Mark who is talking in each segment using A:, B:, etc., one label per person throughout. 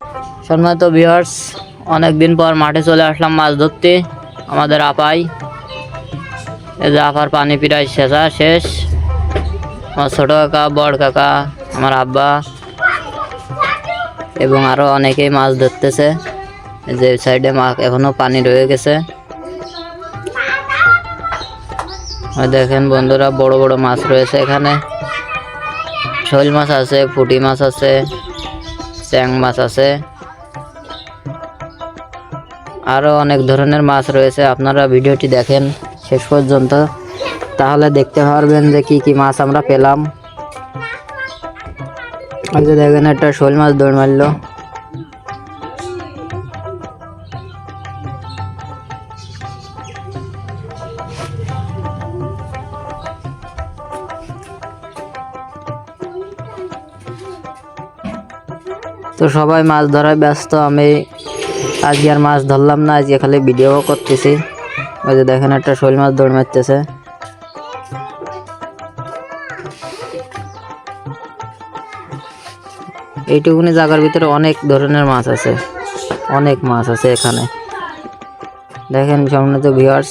A: সম্মানিত ভিউয়ার্স, অনেকদিন পর মাঠে চলে আসলাম মাছ ধরতে। আমাদের আপাই, এই যে আপার পানি প্রায় শেষ। আমার ছোট কাকা, বড় কাকা, আমার আব্বা এবং আরো অনেকেই মাছ ধরতেছে। এই যে সাইডে মাছ এখনো পানি রয়ে গেছে। দেখেন বন্ধুরা, বড় বড় মাছ রয়েছে এখানে। শোল মাছ আছে, পুঁটি মাছ আছে, চ্যাং মাছ আছে, আরো অনেক ধরনের মাছ রয়েছে। আপনারা ভিডিওটি দেখেন শেষ পর্যন্ত, তাহলে দেখতে পারবেন যে কি কি মাছ আমরা পেলাম। এই যে দেখেন, একটা শোল মাছ দৌড় মারলো। তো সবাই মাছ ধরায় ব্যস্ত, আমি আজকে আর মাছ ধরলাম না, আজকে খালি ভিডিও করতেছি। ওই যে দেখেন, একটা শোল মাছ দৌড় মারতেছে। এইটুকুনি জায়গার ভিতরে অনেক ধরনের মাছ আছে, অনেক মাছ আছে এখানে। দেখেন সম্মানিত ভিউয়ার্স,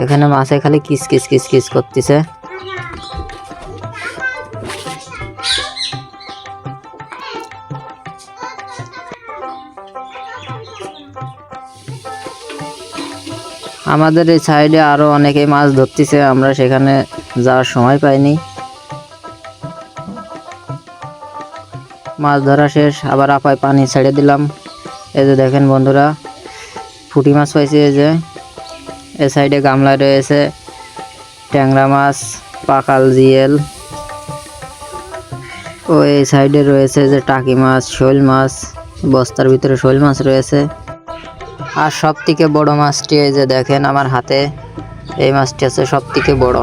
A: এখানে মাছে খালি কিস কিস কিস কিস করতেছে। আমাদের এই সাইডে আরো অনেকেই মাছ ধরতেছে, আমরা সেখানে যাওয়ার সময় পাইনি। মাছ ধরা শেষ, আবার আপায় পানি ছেড়ে দিলাম। এই যে দেখেন বন্ধুরা, পুঁটি মাছ পাইছি। এই যে এই সাইডে গামলায় রয়েছে ট্যাংরা মাছ, পাকাল জিয়েল। ও এই সাইডে রয়েছে যে টাকি মাছ, শোল মাছ, বস্তার ভিতরে শোল মাছ রয়েছে। আর সব থেকে বড় মাছটি এই যে দেখেন আমার হাতে, এই মাছটি আছে সব থেকে বড়।